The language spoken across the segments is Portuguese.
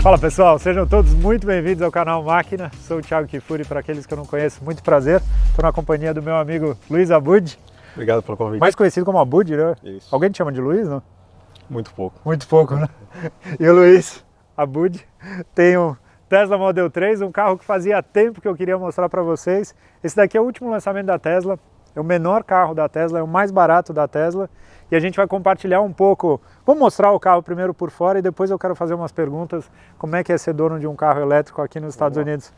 Fala pessoal, sejam todos muito bem-vindos ao canal Máquina. Sou o Thiago Kifuri, para aqueles que eu não conheço, muito prazer. Estou na companhia do meu amigo Luiz Abud. Obrigado pelo convite. Mais conhecido como Abud, né? Isso. Alguém te chama de Luiz, não? Muito pouco. Muito pouco, né? E o Luiz Abud tem um Tesla Model 3, um carro que fazia tempo que eu queria mostrar para vocês. Esse daqui é o último lançamento da Tesla, é o menor carro da Tesla, é o mais barato da Tesla. E a gente vai compartilhar um pouco, vou mostrar o carro primeiro por fora e depois eu quero fazer umas perguntas, como é que é ser dono de um carro elétrico aqui nos Estados Unidos.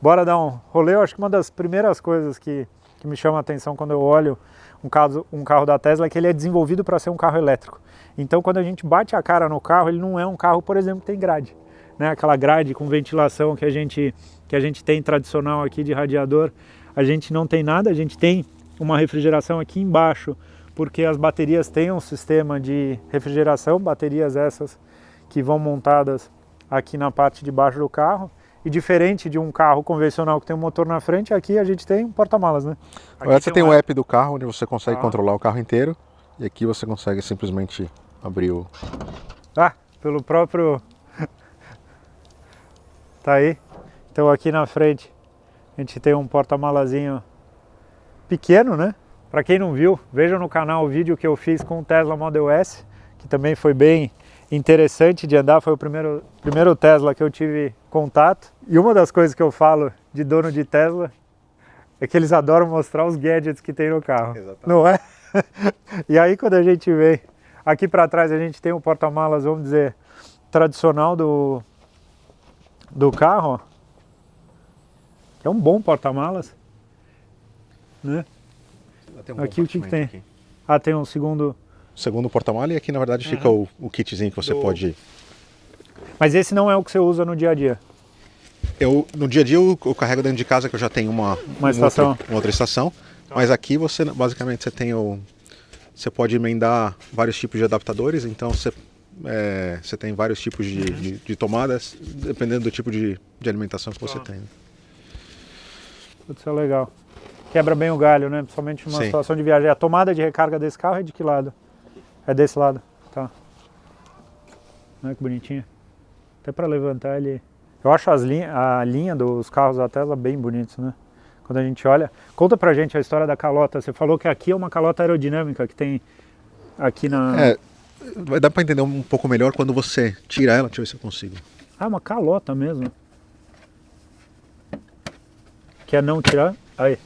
Bora dar um rolê. Eu acho que uma das primeiras coisas que me chama a atenção quando eu olho um carro da Tesla é que ele é desenvolvido para ser um carro elétrico. Então quando a gente bate a cara no carro, ele não é um carro, por exemplo, que tem grade, né? Aquela grade com ventilação que a gente tem tradicional aqui de radiador, a gente não tem nada, a gente tem uma refrigeração aqui embaixo, porque as baterias têm um sistema de refrigeração, baterias essas que vão montadas aqui na parte de baixo do carro. E diferente de um carro convencional que tem um motor na frente, aqui a gente tem um porta-malas, né? Aqui você tem o app do carro, onde você consegue controlar o carro inteiro. E aqui você consegue simplesmente abrir o... Pelo próprio... Tá aí. Então aqui na frente a gente tem um porta-malazinho pequeno, né? Para quem não viu, veja no canal o vídeo que eu fiz com o Tesla Model S, que também foi bem interessante de andar, foi o primeiro Tesla que eu tive contato. E uma das coisas que eu falo de dono de Tesla é que eles adoram mostrar os gadgets que tem no carro. Exatamente. Não é? E aí quando a gente vem aqui para trás, a gente tem o porta-malas, vamos dizer, tradicional do carro, ó, que é um bom porta-malas, né? Aqui o que tem? Aqui. Tem um segundo porta-malas, e aqui na verdade fica o kitzinho que você pode... Mas esse não é o que você usa no dia a dia? No dia a dia eu carrego dentro de casa, que eu já tenho uma outra estação. Mas aqui você basicamente você pode emendar vários tipos de adaptadores, então você tem vários tipos de tomadas, dependendo do tipo de alimentação que você tem. Isso é legal. Quebra bem o galho, né? Principalmente numa situação de viagem. A tomada de recarga desse carro é de que lado? É desse lado, tá. Olha que bonitinho. Até para levantar ele... Eu acho a linha dos carros da Tesla bem bonitos, né? Quando a gente olha... Conta pra gente a história da calota. Você falou que aqui é uma calota aerodinâmica que tem aqui na... Vai dar para entender um pouco melhor quando você tira ela. Deixa eu ver se eu consigo. Uma calota mesmo. Quer não tirar? Aí.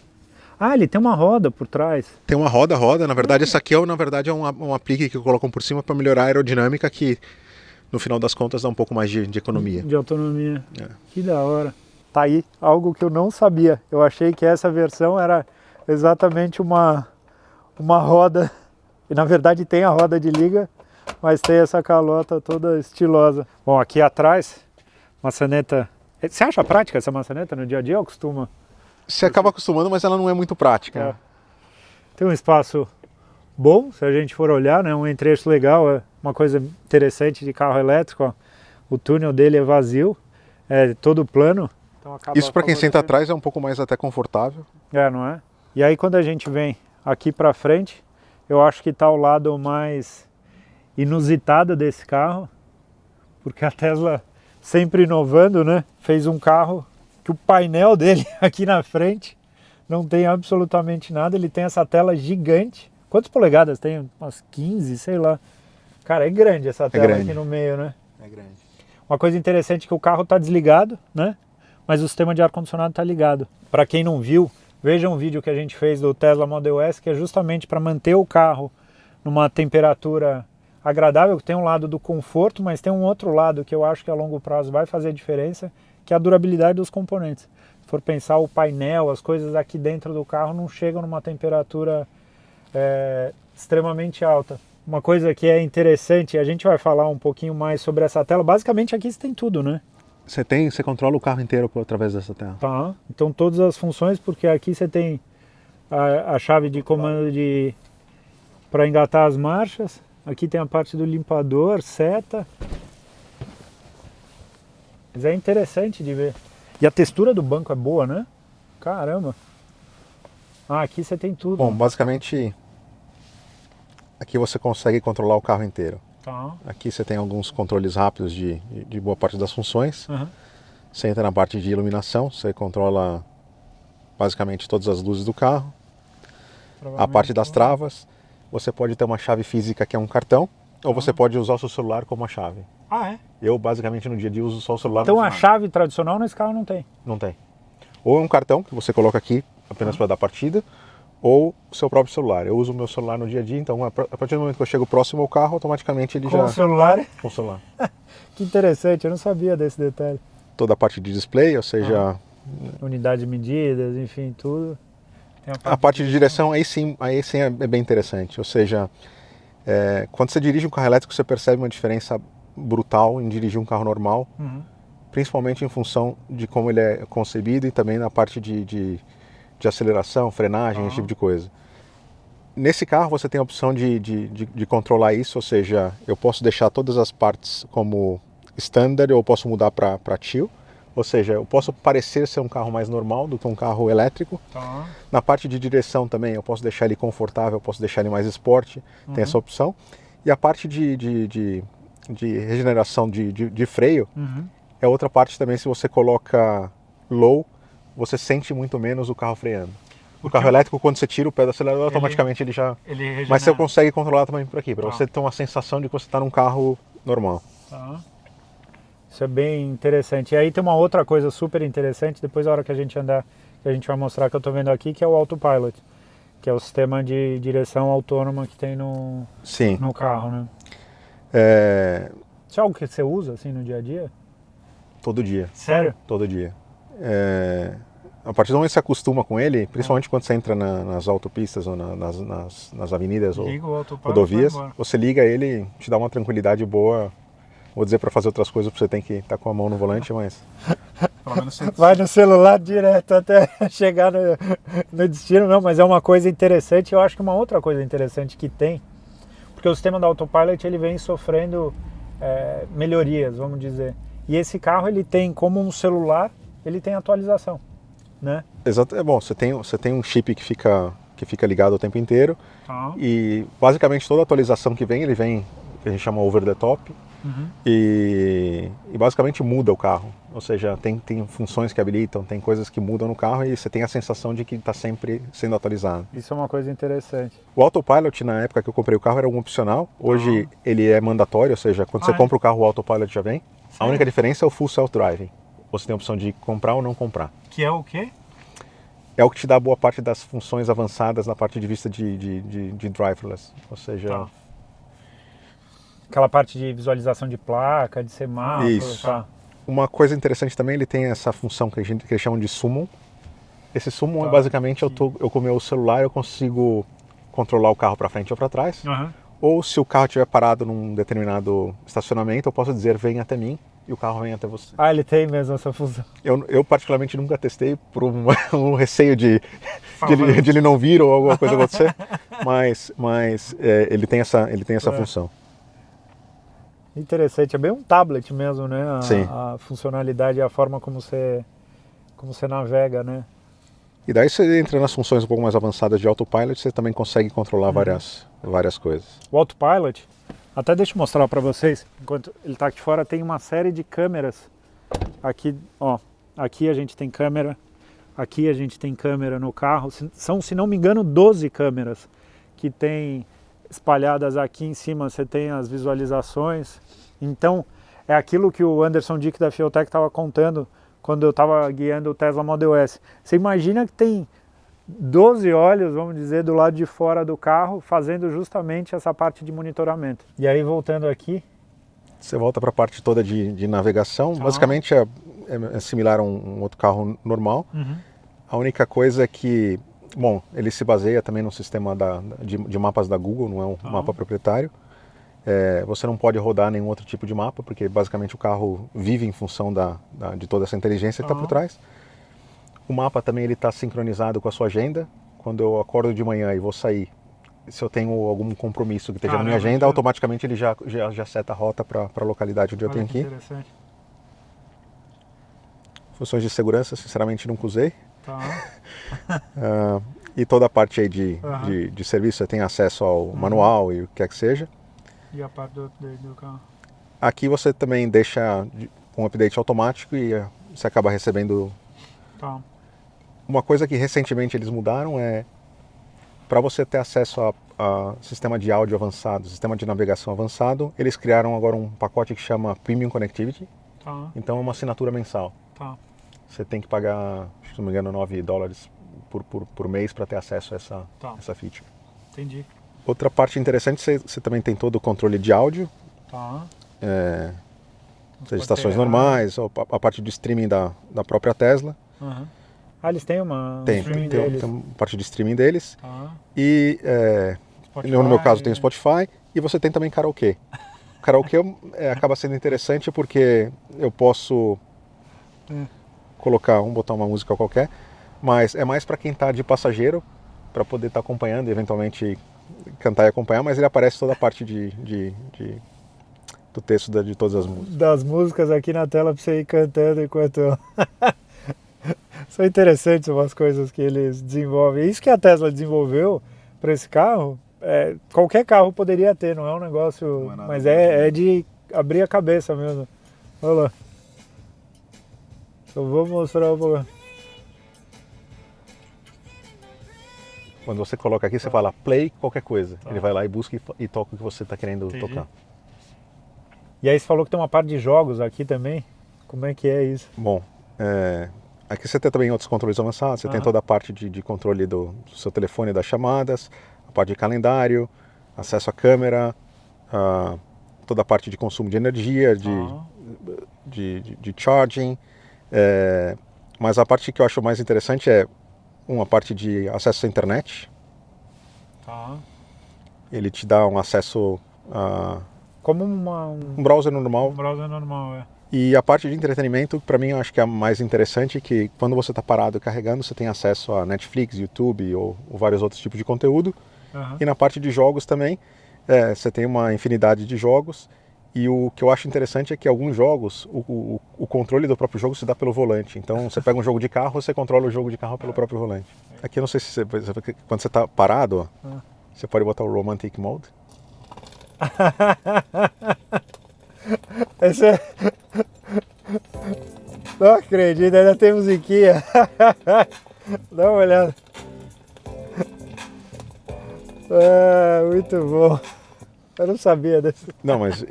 Ele tem uma roda por trás. Tem uma roda. Na verdade, essa aqui é um aplique que colocam por cima para melhorar a aerodinâmica, que no final das contas dá um pouco mais de economia. De autonomia. Que da hora. Tá aí algo que eu não sabia. Eu achei que essa versão era exatamente uma roda. E na verdade tem a roda de liga, mas tem essa calota toda estilosa. Bom, aqui atrás, maçaneta. Você acha prática essa maçaneta no dia a dia ou costuma? Você acaba acostumando, mas ela não é muito prática. Tem um espaço bom, se a gente for olhar, né? Um entre-eixo legal, é uma coisa interessante de carro elétrico. Ó. O túnel dele é vazio, é todo plano. Então isso para quem senta atrás é um pouco mais até confortável. Não é? E aí quando a gente vem aqui para frente, eu acho que está o lado mais inusitado desse carro, porque a Tesla, sempre inovando, né? Fez um carro que o painel dele aqui na frente não tem absolutamente nada, ele tem essa tela gigante. Quantas polegadas tem? Umas 15, sei lá. Cara, é grande essa tela aqui no meio, né? É grande. Uma coisa interessante é que o carro está desligado, né? Mas o sistema de ar-condicionado está ligado. Para quem não viu, veja um vídeo que a gente fez do Tesla Model S, que é justamente para manter o carro numa temperatura agradável, que tem um lado do conforto, mas tem um outro lado que eu acho que a longo prazo vai fazer diferença, que é a durabilidade dos componentes. Se for pensar o painel, as coisas aqui dentro do carro não chegam numa temperatura extremamente alta. Uma coisa que é interessante, a gente vai falar um pouquinho mais sobre essa tela, basicamente aqui você tem tudo, né? Você controla o carro inteiro através dessa tela. Tá, então todas as funções, porque aqui você tem a chave de comando para engatar as marchas, aqui tem a parte do limpador, seta. Mas é interessante de ver. E a textura do banco é boa, né? Caramba. Aqui você tem tudo. Bom, basicamente aqui você consegue controlar o carro inteiro. Tá. Aqui você tem alguns controles rápidos de boa parte das funções. Uhum. Você entra na parte de iluminação, você controla basicamente todas as luzes do carro. A parte das travas, você pode ter uma chave física que é um cartão, ou você pode usar o seu celular como a chave. Ah, é? Eu basicamente no dia a dia uso só o celular. Então a chave tradicional nesse carro não tem? Não tem. Ou é um cartão que você coloca aqui apenas para dar partida, ou o seu próprio celular. Eu uso o meu celular no dia a dia, então a partir do momento que eu chego próximo ao carro, automaticamente ele já... Com o celular? Com o celular. Que interessante, eu não sabia desse detalhe. Toda a parte de display, ou seja... Unidade de medidas, enfim, tudo. Tem a parte de direção, aí sim é bem interessante. Ou seja, quando você dirige um carro elétrico, você percebe uma diferença brutal em dirigir um carro normal, principalmente em função de como ele é concebido e também na parte de aceleração, frenagem, esse tipo de coisa. Nesse carro você tem a opção de controlar isso, ou seja, eu posso deixar todas as partes como standard ou eu posso mudar para chill, ou seja, eu posso parecer ser um carro mais normal do que um carro elétrico. Na parte de direção também, eu posso deixar ele confortável, eu posso deixar ele mais esporte, tem essa opção. E a parte de regeneração de freio é outra parte também, se você coloca low, você sente muito menos o carro freando. O carro elétrico, quando você tira o pé do acelerador, automaticamente ele já... Mas você consegue controlar também por aqui, para você ter uma sensação de que você está num carro normal. Isso é bem interessante. E aí tem uma outra coisa super interessante, depois da hora que a gente andar, que a gente vai mostrar, que eu estou vendo aqui, que é o Autopilot, que é o sistema de direção autônoma que tem no carro, né? Isso é algo que você usa assim no dia a dia? Todo dia. Sério? Todo dia. A partir do momento que você acostuma com ele, principalmente quando você entra nas autopistas ou nas avenidas ou rodovias, você liga ele, te dá uma tranquilidade boa. Vou dizer para fazer outras coisas, você tem que estar com a mão no volante, mas... Vai no celular direto até chegar no destino, não, mas é uma coisa interessante. Eu acho que uma outra coisa interessante que tem, porque o sistema do Autopilot ele vem sofrendo melhorias, vamos dizer. E esse carro ele tem, como um celular, ele tem atualização, né? Exato, é bom, você tem um chip que fica ligado o tempo inteiro, e basicamente toda atualização que vem, ele vem, que a gente chama over the top, e basicamente muda o carro, ou seja, tem funções que habilitam, tem coisas que mudam no carro e você tem a sensação de que está sempre sendo atualizado. Isso é uma coisa interessante. O Autopilot, na época que eu comprei o carro, era um opcional, hoje ele é mandatório, ou seja, quando você compra o carro, o Autopilot já vem. A única diferença é o Full Self-Driving, você tem a opção de comprar ou não comprar. Que é o quê? É o que te dá boa parte das funções avançadas na parte de vista de driverless, ou seja... Aquela parte de visualização de placa, de semáforo. Isso. Uma coisa interessante também, ele tem essa função que eles chamam de Summon. Esse Summon é basicamente, eu com o meu celular eu consigo controlar o carro para frente ou para trás. Ou se o carro estiver parado num determinado estacionamento, eu posso dizer, vem até mim, e o carro vem até você. Ele tem mesmo essa função. Eu particularmente nunca testei por um receio de ele não vir ou alguma coisa acontecer, mas ele tem essa função. Interessante, é bem um tablet mesmo, né? Sim. A funcionalidade e a forma como você navega, né? E daí você entra nas funções um pouco mais avançadas de Autopilot, você também consegue controlar várias coisas. O Autopilot, até deixa eu mostrar para vocês, enquanto ele está aqui fora, tem uma série de câmeras. Aqui, aqui a gente tem câmera, aqui a gente tem câmera no carro. São, se não me engano, 12 câmeras que tem espalhadas aqui em cima. Você tem as visualizações. Então, é aquilo que o Anderson Dick da Fiotech estava contando quando eu estava guiando o Tesla Model S. Você imagina que tem 12 olhos, vamos dizer, do lado de fora do carro, fazendo justamente essa parte de monitoramento. E aí, voltando aqui... Você volta para a parte toda de navegação. Basicamente é similar a um outro carro normal. A única coisa é que, bom, ele se baseia também no sistema de mapas da Google, não é um mapa proprietário. Você não pode rodar nenhum outro tipo de mapa, porque basicamente o carro vive em função de toda essa inteligência que está por trás. O mapa também está sincronizado com a sua agenda. Quando eu acordo de manhã e vou sair, se eu tenho algum compromisso que esteja na minha agenda, automaticamente ele já seta a rota para a localidade onde eu tenho que ir. Funções de segurança, sinceramente, nunca usei. E toda a parte aí de serviço, você tem acesso ao manual e o que quer que seja. E a parte do update do carro? Aqui você também deixa um update automático e você acaba recebendo... Tá. Uma coisa que recentemente eles mudaram é para você ter acesso a sistema de áudio avançado, sistema de navegação avançado, eles criaram agora um pacote que chama Premium Connectivity. Tá. Então é uma assinatura mensal. Tá. Você tem que pagar, se não me engano, $9 por mês para ter acesso a essa feature. Entendi. Outra parte interessante, você também tem todo o controle de áudio. Tá. Das estações normais, a parte de streaming da própria Tesla. Uhum. Eles têm uma streaming deles. Tem uma parte de streaming deles. Tá. E no meu caso tem o Spotify e você tem também karaokê. O karaokê acaba sendo interessante porque eu posso botar uma música qualquer, mas é mais para quem está de passageiro, para poder estar acompanhando e eventualmente cantar e acompanhar, mas ele aparece toda a parte do texto de todas as músicas. Das músicas aqui na tela para você ir cantando enquanto... São interessantes umas coisas que eles desenvolvem. Isso que a Tesla desenvolveu para esse carro, qualquer carro poderia ter, não é um negócio... Não é mas é de abrir a cabeça mesmo. Olha lá. Eu vou mostrar um pouco. Quando você coloca aqui, você fala play qualquer coisa. Ele vai lá e busca e toca o que você está querendo tocar. E aí você falou que tem uma parte de jogos aqui também. Como é que é isso? Bom, aqui você tem também outros controles avançados. Você tem toda a parte de controle do seu telefone, das chamadas, a parte de calendário, acesso à câmera, toda a parte de consumo de energia, de charging. Mas a parte que eu acho mais interessante é uma parte de acesso à internet. Tá. Ele te dá um acesso a... Como um browser normal. Um browser normal, E a parte de entretenimento, para mim, eu acho que é a mais interessante, que quando você está parado e carregando, você tem acesso a Netflix, YouTube ou vários outros tipos de conteúdo. Uhum. E na parte de jogos também, você tem uma infinidade de jogos. E o que eu acho interessante é que alguns jogos, o controle do próprio jogo se dá pelo volante. Então, você pega um jogo de carro, você controla o jogo de carro pelo próprio volante. Aqui eu não sei se quando você está parado, você pode botar o Romantic Mode. Esse é... Não acredito, ainda tem musiquinha. Dá uma olhada. Muito bom. Eu não sabia desse. Não, mas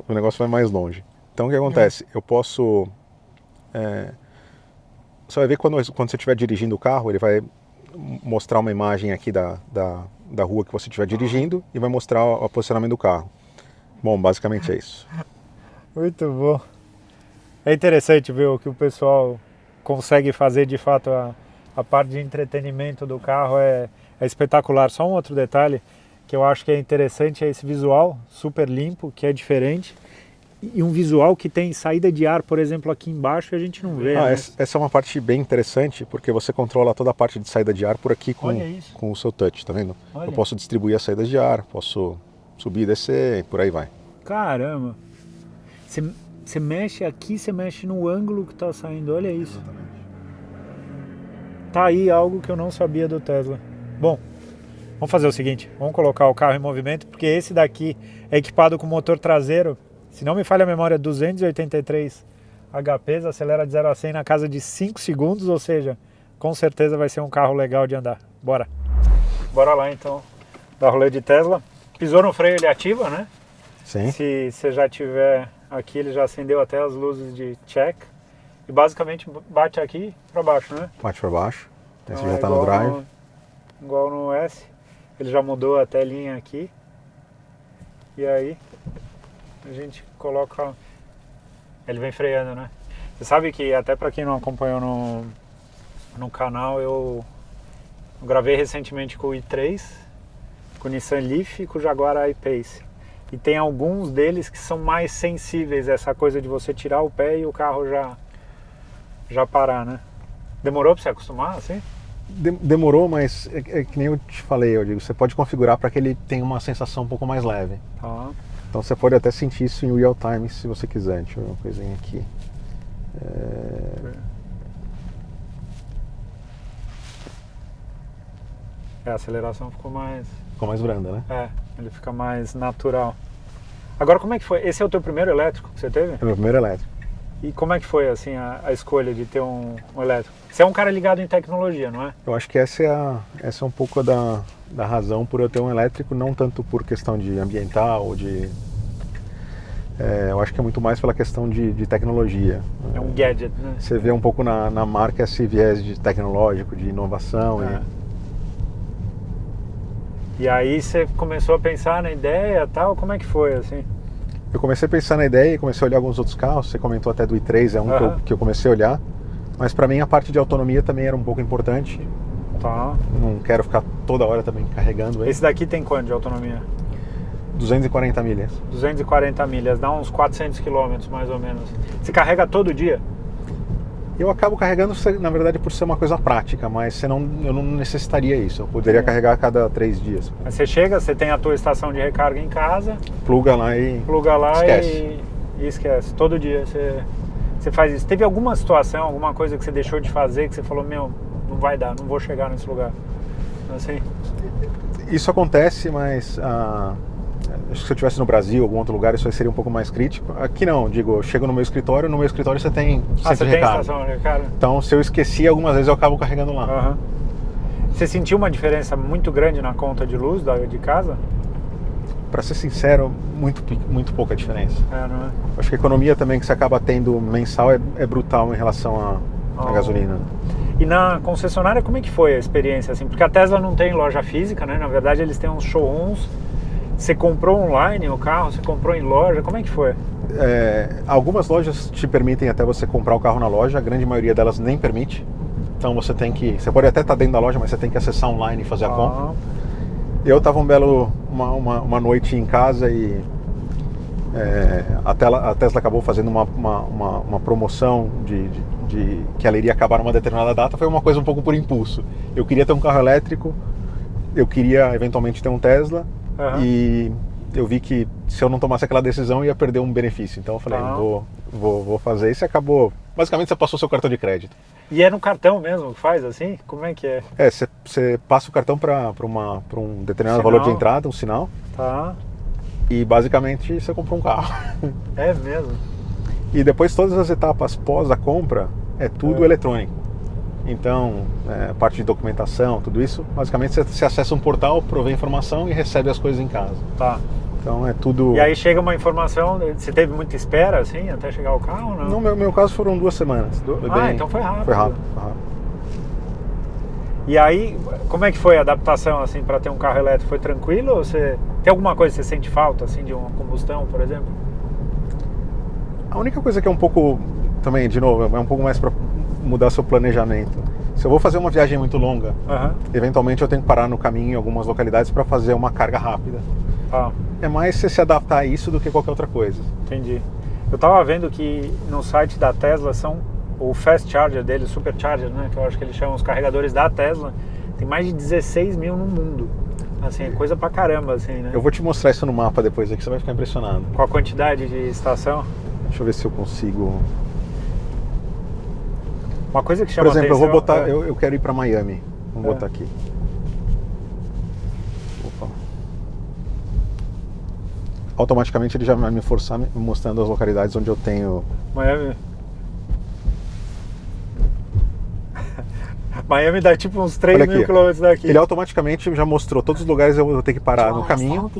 o negócio vai mais longe. Então o que acontece? Eu posso... Você vai ver quando você estiver dirigindo o carro, ele vai mostrar uma imagem aqui da rua que você estiver dirigindo e vai mostrar o posicionamento do carro. Bom, basicamente é isso. Muito bom. É interessante ver o que o pessoal consegue fazer de fato. A parte de entretenimento do carro é espetacular. Só um outro detalhe que eu acho que é interessante é esse visual super limpo, que é diferente. E um visual que tem saída de ar, por exemplo, aqui embaixo, a gente não vê. Né? Essa é uma parte bem interessante, porque você controla toda a parte de saída de ar por aqui com o seu touch, tá vendo? Olha. Eu posso distribuir as saídas de ar, posso subir e descer e por aí vai. Caramba! Você mexe aqui, você mexe no ângulo que está saindo, olha isso. Exatamente. Tá aí algo que eu não sabia do Tesla. Bom, vamos fazer o seguinte, vamos colocar o carro em movimento, porque esse daqui é equipado com motor traseiro, se não me falha a memória, 283 HPs, acelera de 0 a 100 na casa de 5 segundos, ou seja, com certeza vai ser um carro legal de andar. Bora! Bora lá então, dar rolê de Tesla. Pisou no freio, ele ativa, né? Sim. Se você já tiver aqui, ele já acendeu até as luzes de check. E basicamente bate aqui para baixo, né? Bate para baixo. Então então você já está no drive. Igual no S. Ele já mudou a telinha aqui. E aí a gente coloca... Ele vem freando, né? Você sabe que até para quem não acompanhou no canal, eu gravei recentemente com o i3, com o Nissan Leaf e com o Jaguar I-Pace. E tem alguns deles que são mais sensíveis a essa coisa de você tirar o pé e o carro já parar, né? Demorou para você acostumar, assim? Demorou, mas é que nem eu te falei, eu digo, você pode configurar para que ele tenha uma sensação um pouco mais leve. Tá. Então você pode até sentir isso em real time se você quiser. Deixa eu ver uma coisinha aqui. A aceleração ficou mais... Ficou mais branda, né? ele fica mais natural. Agora, como é que foi? É o teu primeiro elétrico que você teve? É o meu primeiro elétrico. E como é que foi assim a escolha de ter um elétrico? Você é um cara ligado em tecnologia, não é? Eu acho que essa é um pouco da razão por eu ter um elétrico, não tanto por questão de ambiental ou de... eu acho que é muito mais pela questão de tecnologia. É um gadget, né? Você vê um pouco na marca esse viés de tecnológico, de inovação. E aí você começou a pensar na ideia e tal, como é que foi assim? Eu comecei a pensar na ideia e comecei a olhar alguns outros carros. Você comentou até do i3, é um que eu comecei a olhar. Mas para mim a parte de autonomia também era um pouco importante. Tá. Não quero ficar toda hora também carregando ele. Esse daqui tem quanto de autonomia? 240 milhas. 240 milhas, dá uns 400 quilômetros mais ou menos. Você carrega todo dia? Eu acabo carregando, na verdade, por ser uma coisa prática, mas eu não necessitaria isso. Eu poderia carregar a cada 3 dias. Mas você chega, você tem a tua estação de recarga em casa, pluga lá e esquece. E esquece. Todo dia você faz isso. Teve alguma situação, alguma coisa que você deixou de fazer, que você falou, meu, não vai dar, não vou chegar nesse lugar? Assim? Isso acontece, mas acho que se eu estivesse no Brasil, algum outro lugar, isso aí seria um pouco mais crítico. Aqui não, digo, eu chego no meu escritório você tem centro de recarga. Estação de recarga? Então, se eu esqueci, algumas vezes eu acabo carregando lá. Você sentiu uma diferença muito grande na conta de luz de casa? Para ser sincero, muito pouca diferença. Não é? Acho que a economia também que você acaba tendo mensal é brutal em relação à gasolina. E na concessionária, como é que foi a experiência? Assim? Porque a Tesla não tem loja física, né? Na verdade, eles têm uns showrooms. Você comprou online o carro? Você comprou em loja? Como é que foi? Algumas lojas te permitem até você comprar o carro na loja, a grande maioria delas nem permite. Então você pode até estar dentro da loja, mas você tem que acessar online e fazer a compra. Eu estava uma noite em casa e a Tesla acabou fazendo uma promoção de que ela iria acabar numa determinada data. Foi uma coisa um pouco por impulso. Eu queria ter um carro elétrico, eu queria eventualmente ter um Tesla. E eu vi que se eu não tomasse aquela decisão, eu ia perder um benefício. Então eu falei, vou fazer isso. E acabou. Basicamente você passou seu cartão de crédito. E é no cartão mesmo que faz assim? Como é que é? Você passa o cartão para um determinado valor de entrada, um sinal. Tá. E basicamente você comprou um carro. É mesmo? E depois todas as etapas pós a compra é tudo eletrônico. Então, parte de documentação, tudo isso, basicamente você acessa um portal, provê informação e recebe as coisas em casa. Tá. Então é tudo... E aí chega uma informação, você teve muita espera assim, até chegar o carro ou não? No meu caso foram 2 semanas. Então foi rápido. Foi rápido. E aí, como é que foi a adaptação assim para ter um carro elétrico? Foi tranquilo ou tem alguma coisa que você sente falta assim de uma combustão, por exemplo? A única coisa que é um pouco, também, de novo, é um pouco mais para mudar seu planejamento. Se eu vou fazer uma viagem muito longa, eventualmente eu tenho que parar no caminho em algumas localidades para fazer uma carga rápida. É mais você se adaptar a isso do que qualquer outra coisa. Entendi. Eu estava vendo que no site da Tesla o Fast Charger deles, Super Charger, né, que eu acho que eles chamam os carregadores da Tesla, tem mais de 16 mil no mundo. Assim, é coisa pra caramba, assim, né? Eu vou te mostrar isso no mapa depois, que você vai ficar impressionado. Com a quantidade de estação? Deixa eu ver se eu consigo... Uma coisa que chama atenção... Por exemplo, atenção, eu vou botar... Eu quero ir pra Miami. Vamos botar aqui. Opa. Automaticamente ele já vai me forçar mostrando as localidades onde eu tenho... Miami... Miami dá tipo uns 3 mil quilômetros daqui. Ele automaticamente já mostrou todos os lugares que eu vou ter que parar no caminho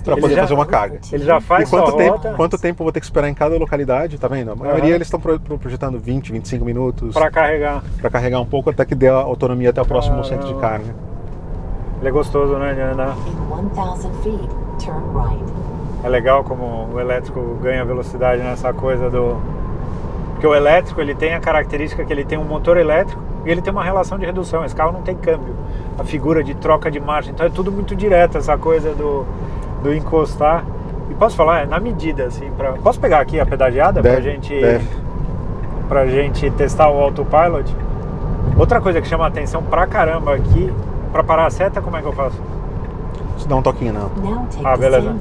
para poder fazer uma carga. Ele já faz quanto tempo eu vou ter que esperar em cada localidade, tá vendo? A maioria eles estão projetando 20, 25 minutos. Para carregar. Para carregar um pouco até que dê a autonomia até o próximo centro de carga. Ele é gostoso, né, de andar. É legal como o elétrico ganha velocidade nessa coisa do... Porque o elétrico, ele tem a característica que ele tem um motor elétrico e ele tem uma relação de redução. Esse carro não tem câmbio, a figura de troca de marcha, então é tudo muito direto, essa coisa do encostar. E posso falar, é na medida, assim, posso pegar aqui a pedagiada pra gente testar o autopilot? Outra coisa que chama a atenção pra caramba aqui, pra parar a seta, como é que eu faço? Você dá um toquinho, não. Beleza.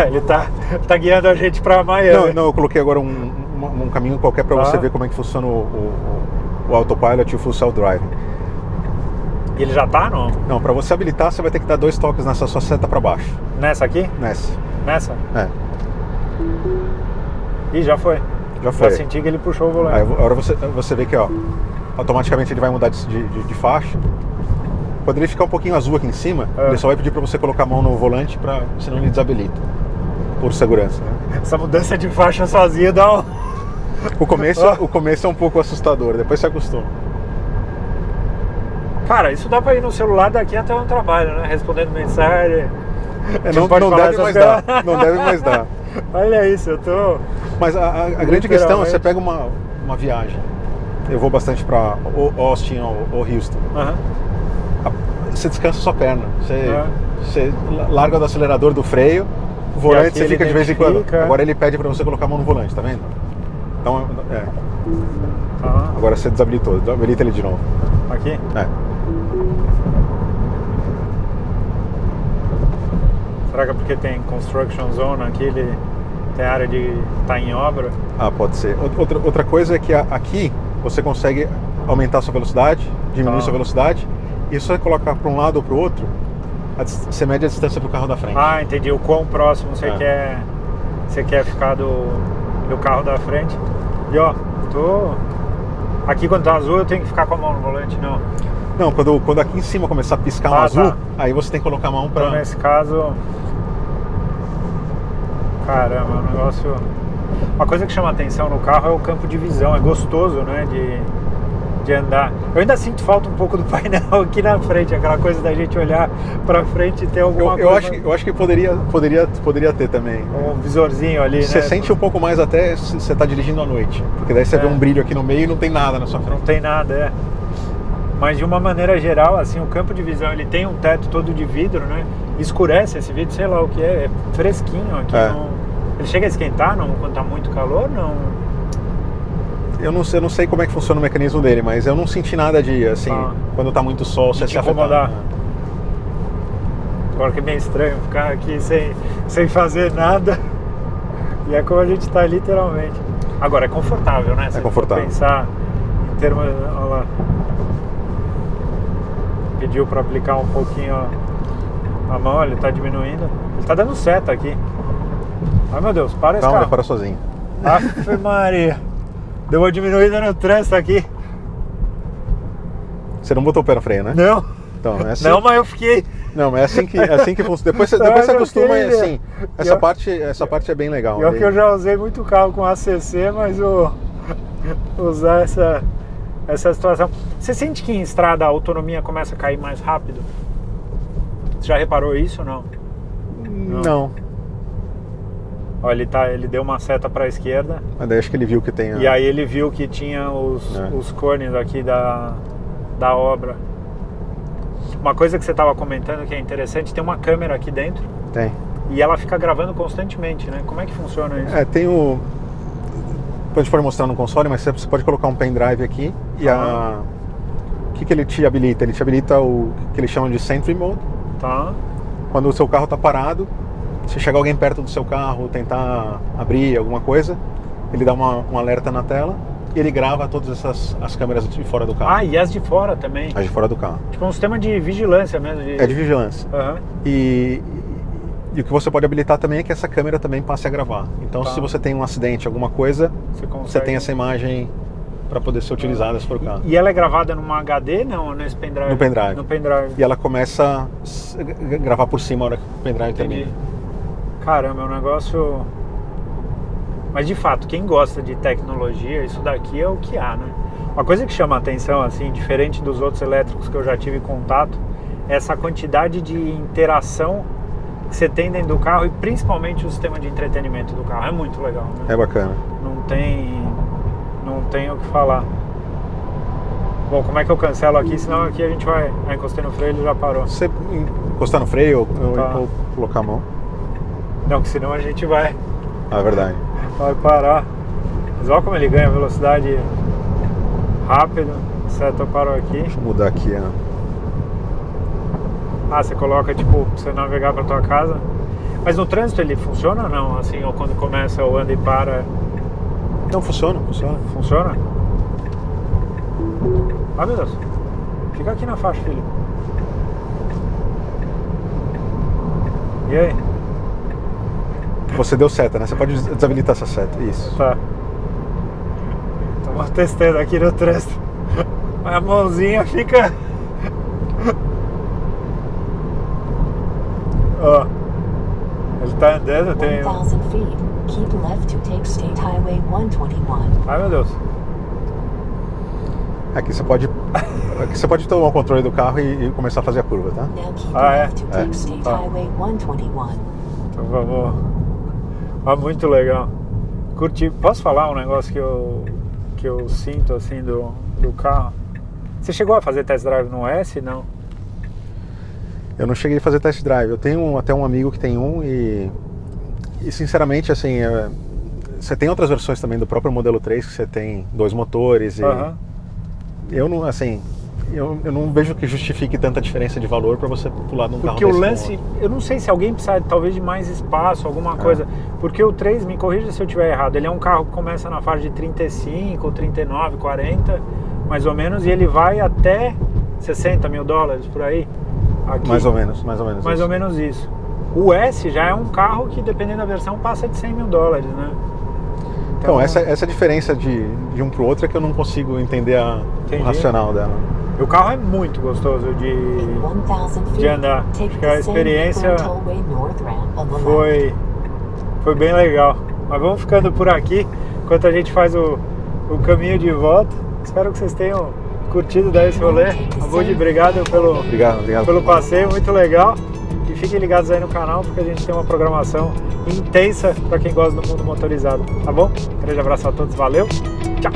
Ele tá guiando a gente pra Miami. Não, eu coloquei agora um caminho qualquer pra você ver como é que funciona o autopilot e o full self-driving. E ele já tá, não? Não, pra você habilitar, você vai ter que dar 2 toques nessa sua seta pra baixo. Nessa aqui? Nessa. Nessa? É. Ih, já foi. Já foi. Já senti que ele puxou o volante. Aí agora você vê que, ó, automaticamente ele vai mudar de faixa. Quando ele ficar um pouquinho azul aqui em cima, ele só vai pedir para você colocar a mão no volante, senão ele desabilita. Por segurança, né? Essa mudança de faixa sozinha dá um... O começo é um pouco assustador, depois você acostuma. Cara, isso dá pra ir no celular daqui até o trabalho, né? Respondendo mensagem. Não deve mais dar. Não deve mais dar. Olha isso, eu tô... Mas a grande questão é você pega uma viagem. Eu vou bastante pra Austin ou Houston. Você descansa sua perna. Você larga do acelerador, do freio, o volante você fica de vez em quando. Agora ele pede pra você colocar a mão no volante, tá vendo? Então, agora você desabilita ele de novo. Aqui? É. Será que é porque tem construction zone aqui, ele tem área de tá em obra? Ah, pode ser. Outra coisa é que aqui você consegue aumentar a sua velocidade, diminuir sua velocidade, e se você colocar para um lado ou para o outro, você mede a distância para o carro da frente. Ah, entendi. O quão próximo você quer ficar do carro da frente. E ó, aqui quando tá azul eu tenho que ficar com a mão no volante, não? Não, quando aqui em cima começar a piscar no azul, aí você tem que colocar a mão para... Então, nesse caso... Caramba, é um negócio... Uma coisa que chama atenção no carro é o campo de visão, é gostoso, né, de andar. Eu ainda sinto falta um pouco do painel aqui na frente, aquela coisa da gente olhar pra frente e ter alguma coisa... Eu acho que poderia ter também. Um visorzinho ali, você né? Sente um pouco mais até se você tá dirigindo à noite, porque daí você vê um brilho aqui no meio e não tem nada na sua frente. Não tem nada, Mas de uma maneira geral, assim, o campo de visão, ele tem um teto todo de vidro, né? Escurece esse vidro, sei lá o que é fresquinho aqui. Ele chega a esquentar quando tá muito calor, não? Eu não sei como é que funciona o mecanismo dele, mas eu não senti nada de, assim, quando tá muito sol, você se incomodar. Agora que é bem estranho ficar aqui sem fazer nada. E é como a gente tá literalmente. Agora, é confortável, né? É confortável. Pensar em termos... Olha lá. Pediu para aplicar um pouquinho a mão, ele tá diminuindo. Ele tá dando seta aqui. Ai meu Deus, para esse carro. Calma, para sozinho. Afe Maria. Deu uma diminuída no trânsito aqui. Você não botou o pé no freio, né? Não. Então, é assim. Não, mas eu fiquei... Não, mas é assim que funciona. Depois você acostuma e assim. Essa parte é bem legal. Pior que eu já usei muito carro com ACC, mas usar essa situação. Você sente que em estrada a autonomia começa a cair mais rápido? Você já reparou isso ou não? Não. Ó, ele deu uma seta para a esquerda. Mas daí acho que ele viu que tem... E aí ele viu que tinha os cones aqui da obra. Uma coisa que você estava comentando que é interessante, tem uma câmera aqui dentro. Tem. E ela fica gravando constantemente, né? Como é que funciona isso? Tem o... A gente pode mostrar no console, mas você pode colocar um pendrive aqui e o que ele te habilita? Ele te habilita o que eles chamam de Sentry Mode. Tá. Quando o seu carro está parado, se chegar alguém perto do seu carro, tentar abrir alguma coisa, ele dá um alerta na tela e ele grava todas as câmeras de fora do carro. Ah, e as de fora também? As de fora do carro. Tipo um sistema de vigilância mesmo? É de vigilância. E o que você pode habilitar também é que essa câmera também passe a gravar. Então, se você tem um acidente, alguma coisa, você tem essa imagem para poder ser utilizada se for o carro. E ela é gravada numa HD, não? Nesse pendrive? No pendrive. No pendrive. E ela começa a gravar por cima a hora que o pendrive termina. Caramba, é um negócio... Mas de fato, quem gosta de tecnologia, isso daqui é o que há, né? Uma coisa que chama a atenção, assim, diferente dos outros elétricos que eu já tive contato, é essa quantidade de interação que você tem dentro do carro e principalmente o sistema de entretenimento do carro. É muito legal, né? É bacana. Não tem o que falar. Bom, como é que eu cancelo aqui? Senão aqui a gente vai... encostei no freio e ele já parou. Você encostar no freio ou colocar a mão? Não, que senão a gente vai... Ah, é verdade. Vai parar. Mas olha como ele ganha velocidade rápido. Certo, eu paro aqui. Deixa eu mudar aqui, você coloca, tipo, pra você navegar pra tua casa. Mas no trânsito ele funciona ou não? Assim, ou quando começa o anda e para... Não, funciona. Funciona? Ah, meu Deus. Fica aqui na faixa, filho. E aí? Você deu seta, né? Você pode desabilitar essa seta, isso. Tá. Estamos testando aqui no trânsito. A mãozinha fica... Ó. Ele tá andando, tem... 1,000 feet. Keep left to take State Highway 121. Ai, meu Deus. Aqui você pode tomar o controle do carro e começar a fazer a curva, tá? Now keep Ah, é? left to take State Highway 121. Então vamos... Ah, muito legal. Curti. Posso falar um negócio que eu sinto, assim, do carro? Você chegou a fazer test drive no S, não? Eu não cheguei a fazer test drive. Eu tenho até um amigo que tem um e sinceramente, assim, você tem outras versões também do próprio modelo 3 que você tem 2 motores e eu não, assim, eu não vejo que justifique tanta diferença de valor para você pular num carro desse. Porque o lance, eu não sei se alguém precisa talvez de mais espaço, alguma coisa, porque o 3, me corrija se eu estiver errado, ele é um carro que começa na faixa de 35, 39, 40, mais ou menos, e ele vai até 60 mil dólares por aí. Aqui. Mais ou menos Mais ou menos isso. O S já é um carro que, dependendo da versão, passa de 100 mil dólares, né? Então essa diferença de um pro outro é que eu não consigo entender o racional dela. O carro é muito gostoso de andar. Acho que a experiência foi bem legal. Mas vamos ficando por aqui enquanto a gente faz o caminho de volta. Espero que vocês tenham curtido daí esse rolê. Abud, obrigado pelo passeio, muito legal. E fiquem ligados aí no canal porque a gente tem uma programação intensa para quem gosta do mundo motorizado, tá bom? Grande abraço a todos, valeu, tchau!